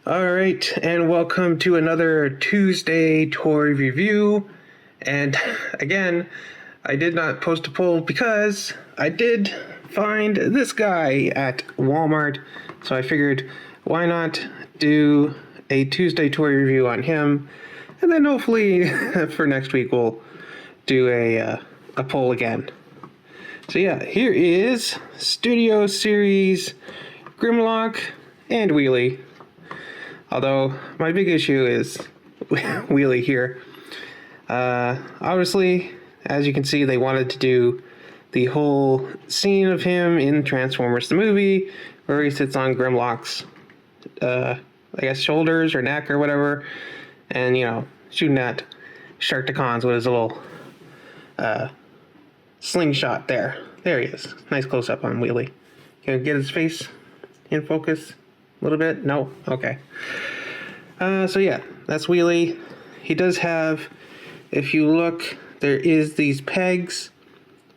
All right, and welcome to another Tuesday toy review. And again, I did not post a poll because I did find this guy at Walmart. So I figured, why not do a Tuesday toy review on him? And then hopefully for next week we'll do a poll again. So yeah, here is Studio Series Grimlock and Wheelie. Although my big issue is Wheelie here. Obviously, as you can see, they wanted to do the whole scene of him in Transformers the movie, where he sits on Grimlock's, I guess, shoulders or neck or whatever, and, you know, shooting at Sharkticons with his little slingshot there. There he is. Nice close-up on Wheelie. Can you get his face in focus a little bit? No? Okay. So yeah, that's Wheelie. He does have, if you look, there is these pegs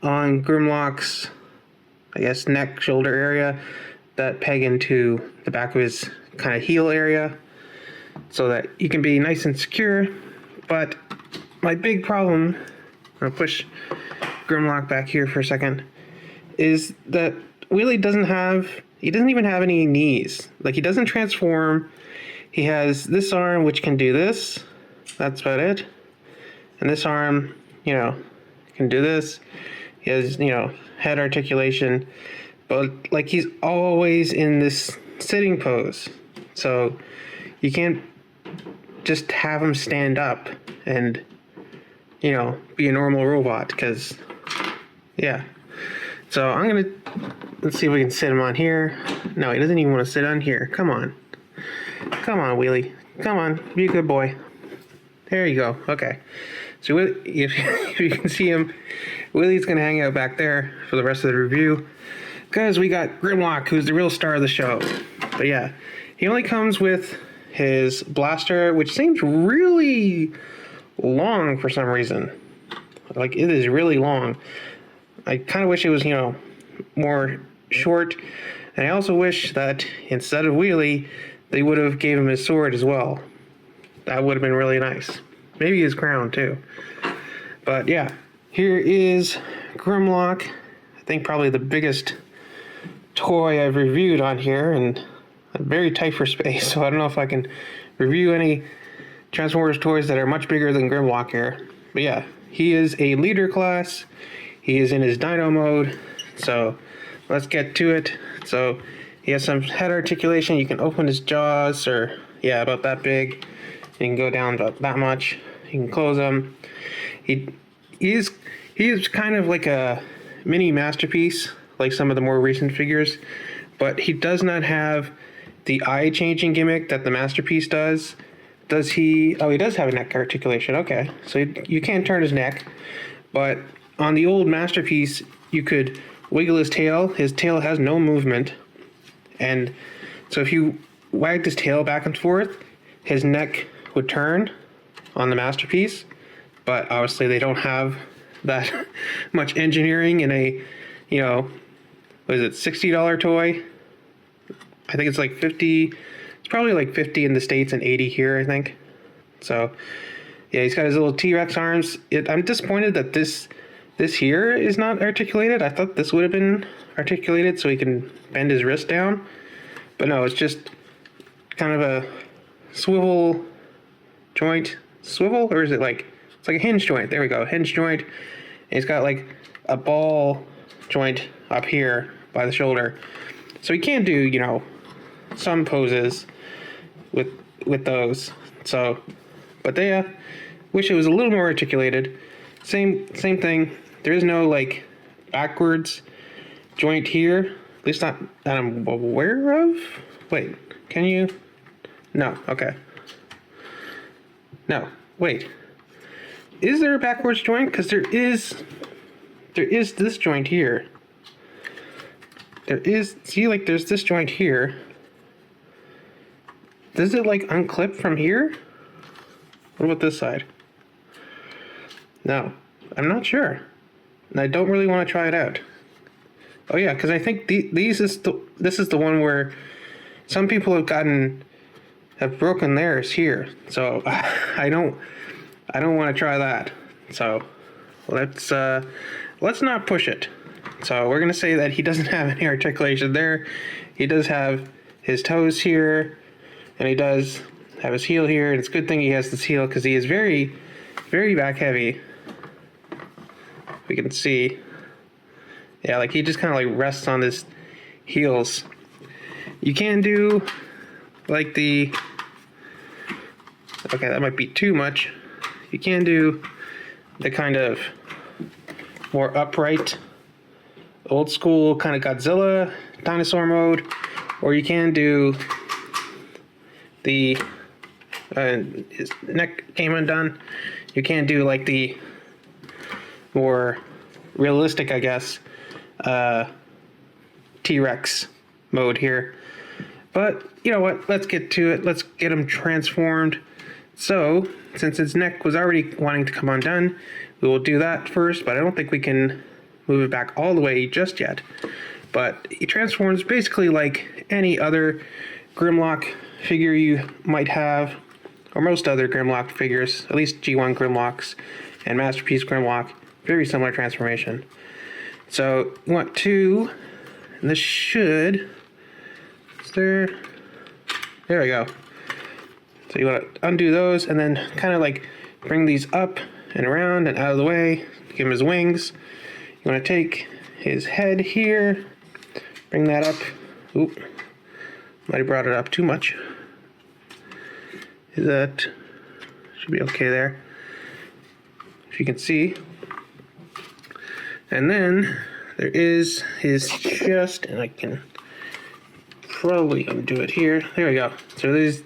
on Grimlock's, I guess, neck, shoulder area that peg into the back of his kind of heel area so that you can be nice and secure. But my big problem, I'll push Grimlock back here for a second, is that Wheelie doesn't even have any knees. Like, he doesn't transform. He has this arm which can do this. That's about it. And this arm, you know, can do this. He has, you know, head articulation. But, like, he's always in this sitting pose. So you can't just have him stand up and, you know, be a normal robot. Because, yeah. So let's see if we can sit him on here. No, he doesn't even want to sit on here. Come on. Come on, Wheelie. Come on, be a good boy. There you go. Okay. So if you can see him, Wheelie's going to hang out back there for the rest of the review, because we got Grimlock, who's the real star of the show. But yeah, he only comes with his blaster, which seems really long for some reason. Like, it is really long. I kind of wish it was, you know, more short. And I also wish that instead of Wheelie, they would have gave him his sword as well. That would have been really nice. Maybe his crown too. But yeah, here is Grimlock. I think probably the biggest toy I've reviewed on here, and I'm very tight for space, so I don't know if I can review any Transformers toys that are much bigger than Grimlock here. But yeah, he is a leader class. He is in his dino mode. So let's get to it. So he has some head articulation. You can open his jaws, or yeah, about that big. You can go down about that much. You can close them. He is kind of like a mini masterpiece, like some of the more recent figures, but he does not have the eye changing gimmick that the masterpiece does. Does he? Oh, he does have a neck articulation. Okay, so you can't turn his neck, but on the old masterpiece, you could wiggle his tail. His tail has no movement. And so if you wagged his tail back and forth, his neck would turn on the masterpiece. But obviously they don't have that much engineering in a, you know, what is it, $60 toy? I think it's like 50. It's probably like 50 in the States and 80 here, I think. So yeah, he's got his little T-Rex arms. I'm disappointed that this here is not articulated. I thought this would have been articulated so he can bend his wrist down. But no, it's just kind of a swivel joint. Swivel? Or is it like, it's like a hinge joint. There we go, hinge joint. And he's got like a ball joint up here by the shoulder. So he can do, you know, some poses with those. So, but they wish it was a little more articulated. Same thing. There is no like backwards joint here, at least not that I'm aware of. Wait, can you? No. Okay. No. Wait. Is there a backwards joint? Because there is this joint here. There is. See, like there's this joint here. Does it like unclip from here? What about this side? No, I'm not sure. And I don't really want to try it out. Oh yeah, because I think this is the one where some people have gotten have broken theirs here. So I don't want to try that. So let's not push it. So we're gonna say that he doesn't have any articulation there. He does have his toes here, and he does have his heel here. And it's a good thing he has this heel because he is very, very back heavy. We can see, yeah, like he just kind of like rests on his heels. You can do like the, okay, that might be too much. You can do the kind of more upright, old school kind of Godzilla dinosaur mode, or you can do the his neck came undone. You can do like the more realistic, I guess, T-Rex mode here. But you know what? Let's get to it. Let's get him transformed. So, since his neck was already wanting to come undone, we will do that first, but I don't think we can move it back all the way just yet. But he transforms basically like any other Grimlock figure you might have, or most other Grimlock figures, at least G1 Grimlocks and Masterpiece Grimlock, very similar transformation. So you want to, and this should, there we go. So you want to undo those and then kind of like bring these up and around and out of the way, give him his wings. You want to take his head here, bring that up. Oop, might have brought it up too much. Is that, should be okay there, if you can see. And then there is his chest, and I can probably undo it here. There we go. So there's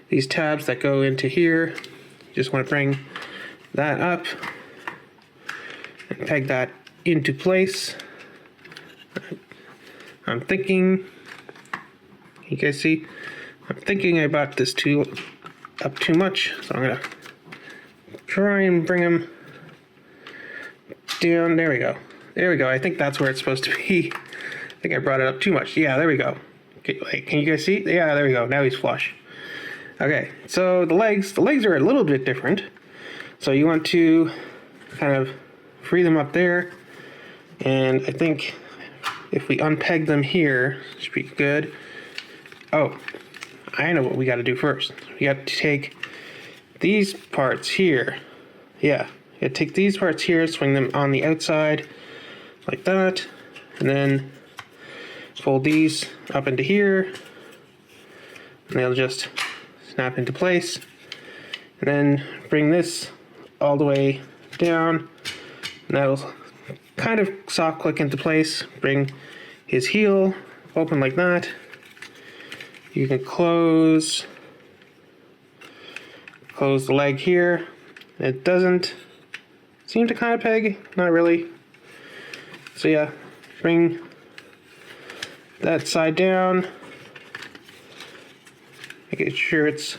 these tabs that go into here. Just want to bring that up and peg that into place. I'm thinking, you guys see? I'm thinking I brought this up too much, so I'm gonna try and bring him down. There we go. There we go. I think that's where it's supposed to be. I think I brought it up too much. Yeah, there we go. Okay, wait, can you guys see? Yeah, there we go. Now he's flush. Okay, so the legs are a little bit different. So you want to kind of free them up there. And I think if we unpeg them here, it should be good. Oh, I know what we got to do first. We got to take these parts here. Yeah, you got to take these parts here, swing them on the outside like that, and then fold these up into here, and they'll just snap into place. And then bring this all the way down, and that'll kind of soft click into place. Bring his heel open like that. You can close the leg here. It doesn't seem to kind of peg, not really. So yeah, bring that side down. Making sure it's,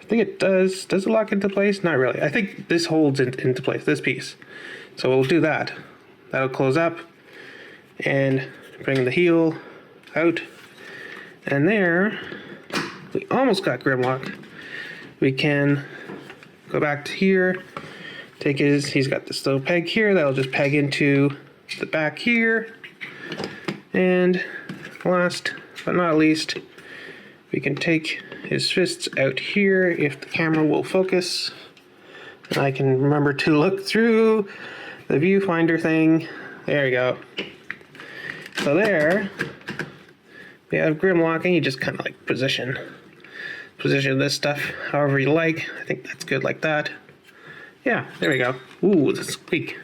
I think it does. Does it lock into place? Not really. I think this holds it into place, this piece. So we'll do that. That'll close up and bring the heel out. And there, we almost got Grimlock. We can go back to here, take he's got this little peg here that'll just peg into the back here. And last but not least, we can take his fists out here if the camera will focus. And I can remember to look through the viewfinder thing. There we go. So there, we have Grimlock, and you just kind of like position this stuff however you like. I think that's good like that. Yeah, there we go. Ooh, the squeak.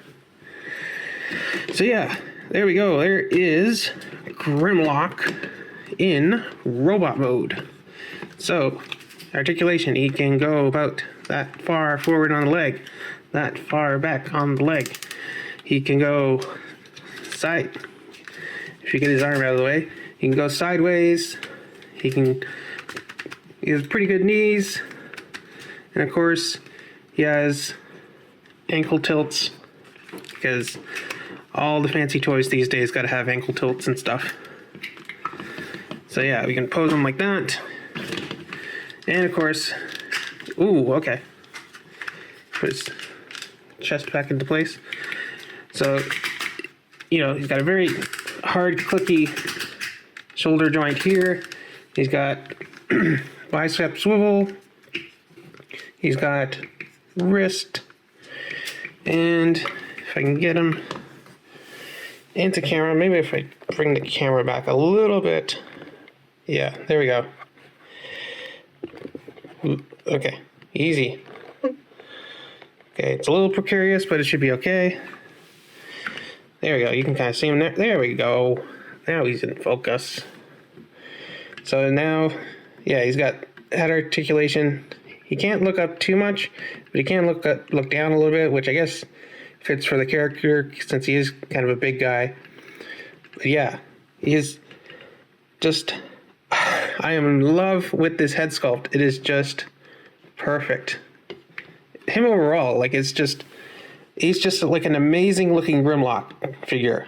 So yeah, there we go. There is Grimlock in robot mode. So, articulation, he can go about that far forward on the leg, that far back on the leg. He can go side, if you get his arm out of the way, he can go sideways. He has pretty good knees. And of course, he has ankle tilts, because all the fancy toys these days gotta have ankle tilts and stuff. So yeah, we can pose him like that. And of course, ooh, okay. Put his chest back into place. So, you know, he's got a very hard, clicky shoulder joint here. He's got bicep swivel. He's got wrist. And if I can get him into camera, maybe if I bring the camera back a little bit. Yeah, there we go. Okay, easy. Okay, it's a little precarious, but it should be okay. There we go. You can kind of see him there. There we go. Now he's in focus. So now, yeah, he's got head articulation. He can't look up too much, but he can look down a little bit, which I guess fits for the character since he is kind of a big guy. But yeah, he is just... I am in love with this head sculpt. It is just perfect. Him overall, like, it's just... He's just like an amazing looking Grimlock figure.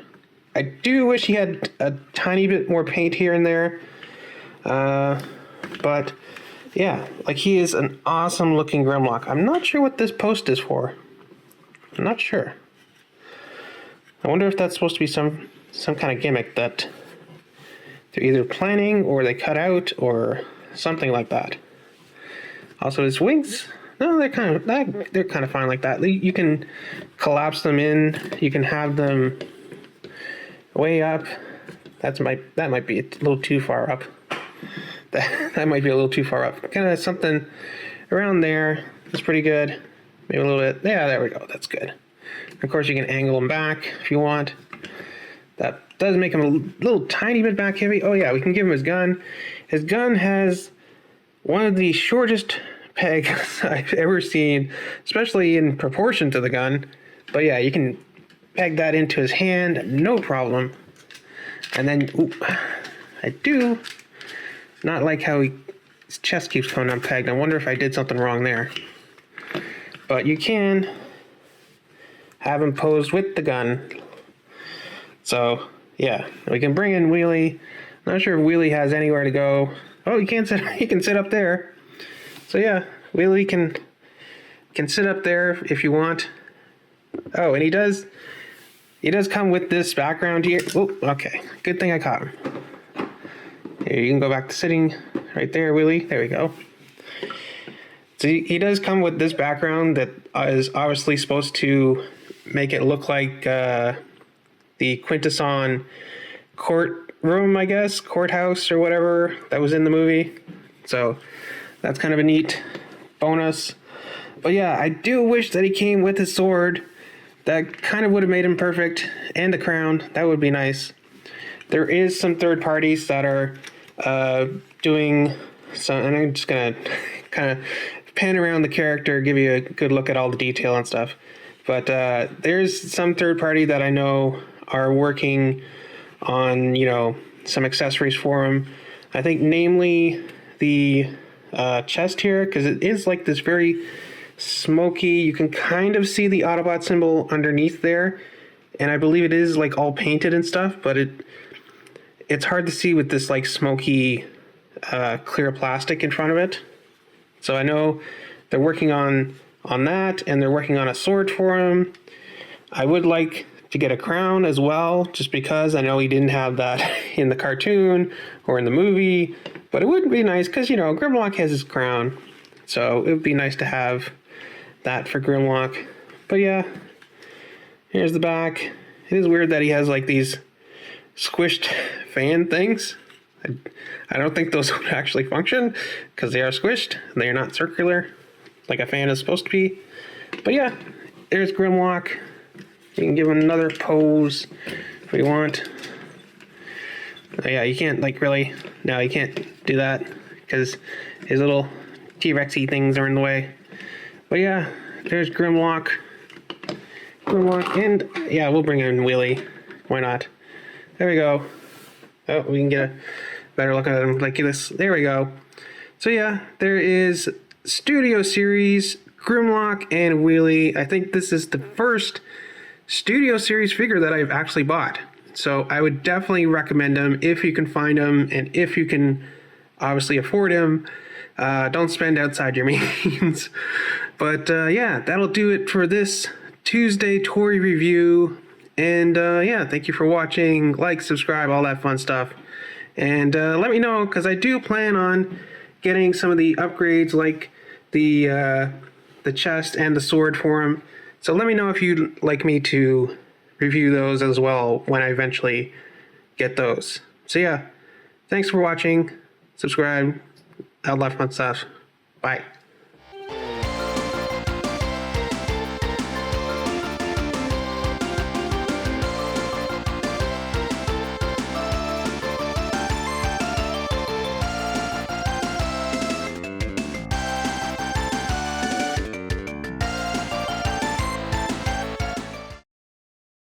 I do wish he had a tiny bit more paint here and there. But yeah, like, he is an awesome looking Grimlock. I'm not sure what this post is for. I'm not sure. I wonder if that's supposed to be some kind of gimmick that they're either planning or they cut out or something like that. Also, his wings, no, they're kind of fine like that. You can collapse them in. You can have them way up. That might be a little too far up. That might be a little too far up. Kind of something around there. That's pretty good. Maybe a little bit. Yeah, there we go. That's good. Of course, you can angle them back if you want. That does make him a little tiny bit back heavy. Oh yeah, we can give him his gun. His gun has one of the shortest pegs I've ever seen, especially in proportion to the gun. But yeah, you can peg that into his hand, no problem. And then, ooh, I do not like how his chest keeps coming unpegged. I wonder if I did something wrong there. But you can have him posed with the gun. So yeah, we can bring in Wheelie. Not sure if Wheelie has anywhere to go. Oh, he can sit up there. So yeah, Wheelie can sit up there if you want. Oh, and he does come with this background here. Oh, okay. Good thing I caught him. Here, you can go back to sitting right there, Wheelie. There we go. So he does come with this background that is obviously supposed to make it look like the Quintesson courtroom, I guess, courthouse or whatever that was in the movie. So that's kind of a neat bonus. But yeah, I do wish that he came with his sword. That kind of would have made him perfect. And the crown. That would be nice. There is some third parties that are doing some, and I'm just going to kind of pan around the character, give you a good look at all the detail and stuff. But there's some third party that I know are working on, you know, some accessories for him. I think namely the chest here, because it is like this very smoky, you can kind of see the Autobot symbol underneath there, and I believe it is like all painted and stuff, but it's hard to see with this like smoky clear plastic in front of it. So I know they're working on that, and they're working on a sword for him. I would like to get a crown as well, just because I know he didn't have that in the cartoon or in the movie, but it would be nice because, you know, Grimlock has his crown, so it would be nice to have that for Grimlock. But yeah, here's the back. It is weird that he has like these squished fan things. I don't think those would actually function because they are squished and they are not circular like a fan is supposed to be. But yeah, there's Grimlock. You can give him another pose if you want. Oh yeah, you can't like really, no, you can't do that because his little T-Rexy things are in the way. But yeah, there's Grimlock. And yeah, we'll bring in Wheelie. Why not? There we go. Oh, we can get a better look at him like this. There we go. So yeah, there is Studio Series Grimlock and Wheelie. I think this is the first Studio Series figure that I've actually bought. So I would definitely recommend them if you can find them and if you can obviously afford them. Don't spend outside your means. But yeah, that'll do it for this Tuesday toy review. And yeah, thank you for watching. Like, subscribe, all that fun stuff. And let me know, because I do plan on getting some of the upgrades, like the chest and the sword for him. So let me know if you'd like me to review those as well when I eventually get those. So yeah, thanks for watching. Subscribe, all that fun stuff. Bye.